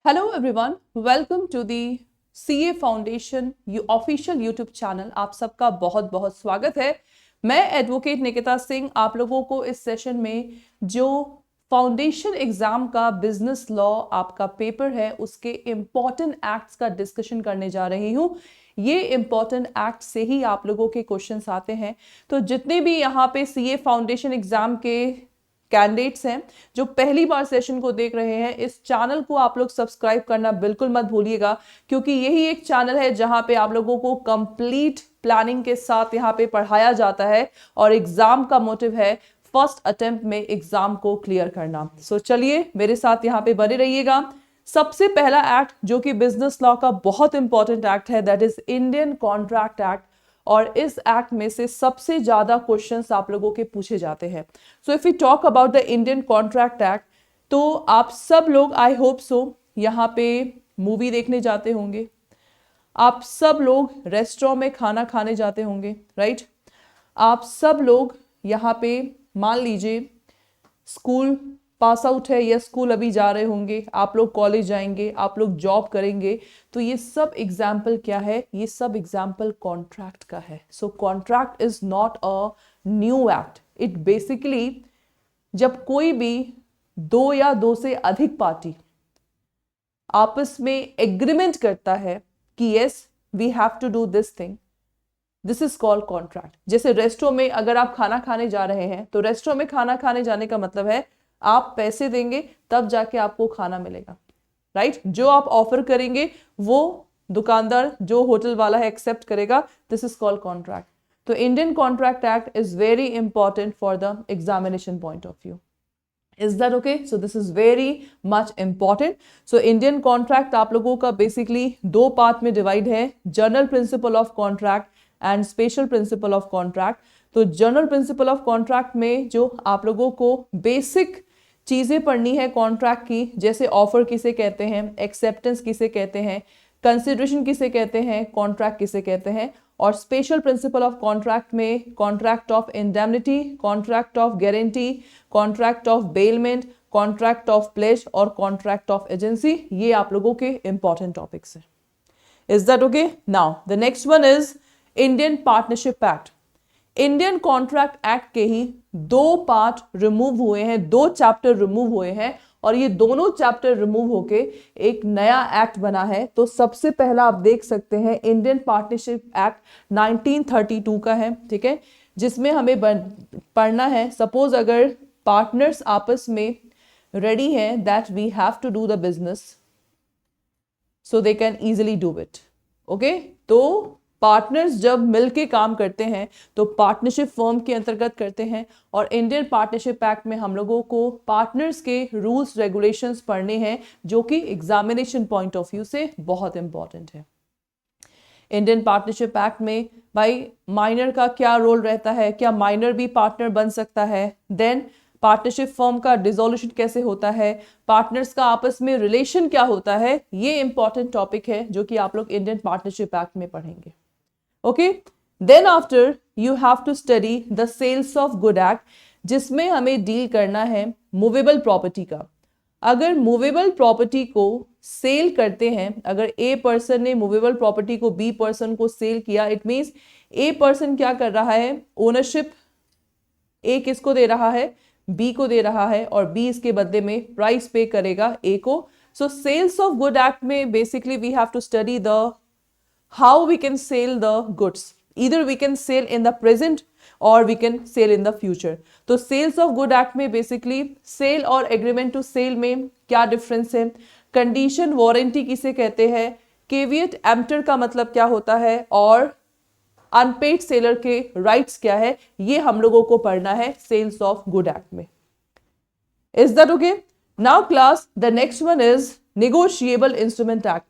Hello everyone, welcome to the CA foundation official YouTube channel. आप सबका बहुत बहुत स्वागत है। मैं एडवोकेट निकिता सिंह आप लोगों को इस सेशन में जो फाउंडेशन एग्जाम का बिजनेस लॉ आपका पेपर है उसके इम्पॉर्टेंट एक्ट्स का डिस्कशन करने जा रही हूँ। ये इम्पॉर्टेंट एक्ट से ही आप लोगों के क्वेश्चंस आते हैं। तो जितने भी यहाँ पे सीए फाउंडेशन एग्जाम के कैंडिडेट्स हैं जो पहली बार सेशन को देख रहे हैं, इस चैनल को आप लोग सब्सक्राइब करना बिल्कुल मत भूलिएगा, क्योंकि यही एक चैनल है जहां पे आप लोगों को कंप्लीट प्लानिंग के साथ यहाँ पे पढ़ाया जाता है और एग्जाम का मोटिव है फर्स्ट अटेम्प्ट में एग्जाम को क्लियर करना। सो चलिए मेरे साथ यहाँ पे बने रहिएगा। सबसे पहला एक्ट जो कि बिजनेस लॉ का बहुत इंपॉर्टेंट एक्ट है, that is Indian contract act. और इस एक्ट में से सबसे ज्यादा क्वेश्चंस आप लोगों के पूछे जाते हैं। So if you talk about the Indian contract act, तो आप सब लोग आई होप सो यहाँ पे मूवी देखने जाते होंगे, आप सब लोग रेस्टोरेंट में खाना खाने जाते होंगे, राइट? आप सब लोग यहाँ पे मान लीजिए स्कूल पास आउट है या स्कूल अभी जा रहे होंगे, आप लोग कॉलेज जाएंगे, आप लोग जॉब करेंगे। तो ये सब एग्जाम्पल क्या है? ये सब एग्जाम्पल कॉन्ट्रैक्ट का है। So contract is not a new act. It basically जब कोई भी दो या दो से अधिक पार्टी आपस में एग्रीमेंट करता है कि yes we have to do this thing, this is called contract. जैसे रेस्टोरेंट में अगर आप खाना खाने जा रहे हैं तो रेस्टोरेंट में खाना खाने जाने का मतलब है आप पैसे देंगे तब जाके आपको खाना मिलेगा, राइट? जो आप ऑफर करेंगे वो दुकानदार, जो होटल वाला है, एक्सेप्ट करेगा। This is called contract. तो Indian contract act is very important for the examination point of view. Is that okay? So this is very much important. So Indian contract आप लोगों का basically दो part में divide है, general principle of contract and special principal of contract. तो general principle of contract में जो आप लोगों को बेसिक चीजें पढ़नी है कॉन्ट्रैक्ट की, जैसे ऑफर किसे कहते हैं, एक्सेप्टेंस किसे कहते हैं, कंसिडरेशन किसे कहते हैं, कॉन्ट्रैक्ट किसे कहते हैं। और स्पेशल प्रिंसिपल ऑफ कॉन्ट्रैक्ट में contract of indemnity, contract of guarantee, contract of bailment, contract of pledge और कॉन्ट्रैक्ट ऑफ एजेंसी, ये आप लोगों के इंपॉर्टेंट टॉपिक्स हैं। Is that okay? Now the next one is Indian partnership act. Indian contract act के ही दो part remove हुए हैं, दो चैप्टर रिमूव हुए हैं और ये दोनों चैप्टर रिमूव होके एक नया एक्ट बना है। तो सबसे पहला आप देख सकते हैं इंडियन पार्टनरशिप एक्ट 1932 का है, ठीक है, जिसमें हमें पढ़ना है सपोज अगर पार्टनर्स आपस में रेडी हैं that we have to do the business so they can easily do it. Okay, तो पार्टनर्स जब मिलके काम करते हैं तो पार्टनरशिप फर्म के अंतर्गत करते हैं। और इंडियन पार्टनरशिप एक्ट में हम लोगों को पार्टनर्स के रूल्स रेगुलेशंस पढ़ने हैं, जो कि एग्जामिनेशन पॉइंट ऑफ व्यू से बहुत इंपॉर्टेंट है। इंडियन पार्टनरशिप एक्ट में भाई माइनर का क्या रोल रहता है, क्या माइनर भी पार्टनर बन सकता है, देन पार्टनरशिप फर्म का डिसोल्यूशन कैसे होता है, पार्टनर्स का आपस में रिलेशन क्या होता है, ये इंपॉर्टेंट टॉपिक है जो कि आप लोग इंडियन पार्टनरशिप एक्ट में पढ़ेंगे। Okay, then after you have to study the sales of good act, जिसमें हमें डील करना है मूवेबल प्रॉपर्टी का। अगर मूवेबल प्रॉपर्टी को सेल करते हैं, अगर ए पर्सन ने मूवेबल प्रॉपर्टी को बी पर्सन को सेल किया, इट मींस ए पर्सन क्या कर रहा है, ओनरशिप ए किसको दे रहा है, बी को दे रहा है और बी इसके बदले में प्राइस पे करेगा ए को। So sales of good act में basically we have to study the how we can sell the goods. Either we can sell in the present or we can sell in the future. तो sales of good act में basically sale और agreement to sale में क्या difference है, condition warranty किसे कहते हैं, caveat emptor का मतलब क्या होता है और unpaid seller के rights क्या है, ये हम लोगों को पढ़ना है sales of good act में। Is that okay? Now class, the next one is negotiable instrument act.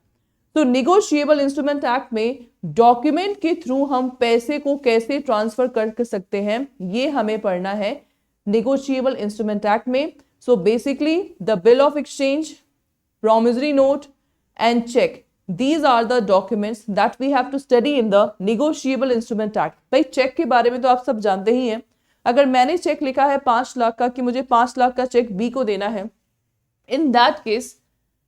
तो निगोशिएबल इंस्ट्रूमेंट एक्ट में डॉक्यूमेंट के थ्रू हम पैसे को कैसे ट्रांसफर कर सकते हैं, ये हमें पढ़ना है निगोशिएबल इंस्ट्रूमेंट एक्ट में। So basically the bill of exchange, promissory note and cheque, these are the documents that we have to study in the negotiable instrument act. भाई चेक के बारे में तो आप सब जानते ही हैं। अगर मैंने चेक लिखा है 5 लाख का कि मुझे 5 लाख का चेक बी को देना है, इन दैट केस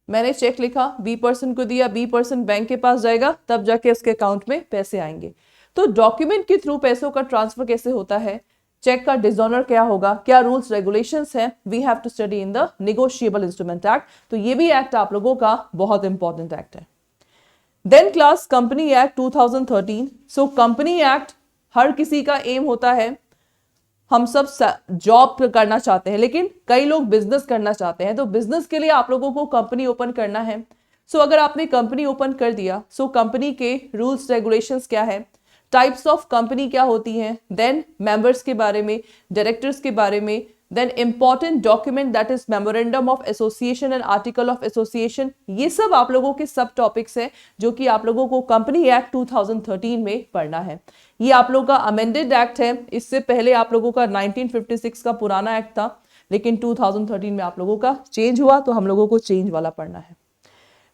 मैंने चेक लिखा, बी पर्सन को दिया, बी पर्सन बैंक के पास जाएगा, तब जाके उसके अकाउंट में पैसे आएंगे। तो डॉक्यूमेंट के थ्रू पैसों का ट्रांसफर कैसे होता है, चेक का डिसऑनर क्या होगा, क्या रूल्स रेगुलेशंस हैं, we have to study in the negotiable instrument act. तो ये भी एक्ट आप लोगों का बहुत इंपॉर्टेंट एक्ट है। Then class company act 2013। So company act, हर किसी का एम होता है, हम सब जॉब करना चाहते हैं लेकिन कई लोग बिजनेस करना चाहते हैं, तो बिजनेस के लिए आप लोगों को कंपनी ओपन करना है। सो अगर आपने कंपनी ओपन कर दिया, सो कंपनी के रूल्स रेगुलेशंस क्या है, टाइप्स ऑफ कंपनी क्या होती हैं, देन मेंबर्स के बारे में, डायरेक्टर्स के बारे में, then important document that is memorandum of association and article of association, ये सब आप लोगों के सब टॉपिक्स हैं जो कि आप लोगों को कंपनी एक्ट 2013 में पढ़ना है। ये आप लोगों का अमेंडेड एक्ट है, इससे पहले आप लोगों का 1956 का पुराना एक्ट था, लेकिन 2013 में आप लोगों का चेंज हुआ, तो हम लोगों को चेंज वाला पढ़ना है।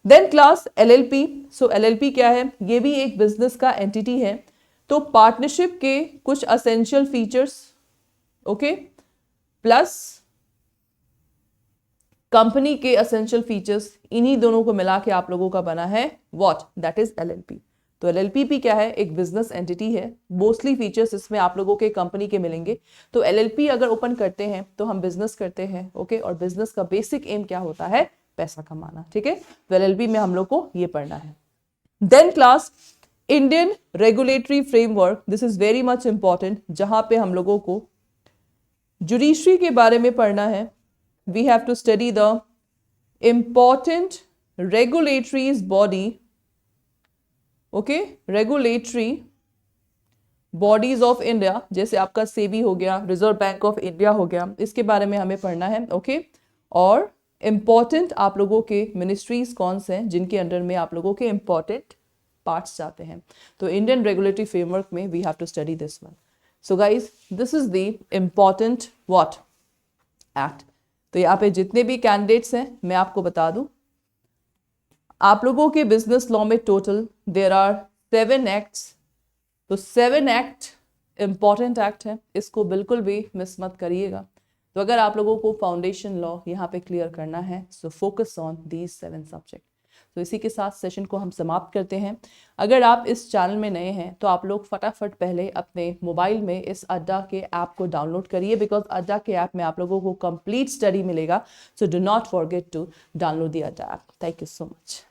Then class LLP. So LLP क्या है, ये भी एक बिजनेस का एंटिटी है। तो पार्टनरशिप के कुछ essential features, okay, plus company के असेंशियल फीचर्स, इन्हीं दोनों को मिला के आप लोगों का बना है व्हाट, दैट इज एलएलपी। तो एलएलपी भी क्या है, एक बिजनेस एंटिटी है, मोस्टली फीचर्स इसमें आप लोगों के कंपनी के मिलेंगे। तो एलएलपी अगर ओपन करते हैं तो हम बिजनेस करते हैं, ओके, और बिजनेस का बेसिक एम क्या होता है, पैसा कमाना, ठीक है। तो एलएलपी में हम लोग को ये पढ़ना है। Then class Indian regulatory framework, this is very much important, जहां पे हम लोगों को जुडिशरी के बारे में पढ़ना है। We have to study the important regulatories body, okay, regulatory bodies of India, जैसे आपका सेबी हो गया, रिजर्व बैंक ऑफ इंडिया हो गया, इसके बारे में हमें पढ़ना है, ओके। और इंपॉर्टेंट आप लोगों के मिनिस्ट्रीज कौन से हैं जिनके अंडर में आप लोगों के इंपॉर्टेंट पार्ट्स जाते हैं। तो इंडियन रेगुलेटरी फ्रेमवर्क में we have to study this one. So guys, this is the important what act. तो यहाँ पे जितने भी कैंडिडेट्स हैं मैं आपको बता दूं, आप लोगों के बिजनेस लॉ में टोटल देयर आर 7 एक्ट्स। तो 7 एक्ट इंपॉर्टेंट एक्ट है, इसको बिल्कुल भी मिस मत करिएगा। तो अगर आप लोगों को फाउंडेशन लॉ यहाँ पे क्लियर करना है, so focus on these 7 subject. तो इसी के साथ सेशन को हम समाप्त करते हैं। अगर आप इस चैनल में नए हैं तो आप लोग फटाफट पहले अपने मोबाइल में इस अड्डा के ऐप को डाउनलोड करिए, बिकॉज अड्डा के ऐप में आप लोगों को कंप्लीट स्टडी मिलेगा। So do not forget to download the Adda app. Thank you so much.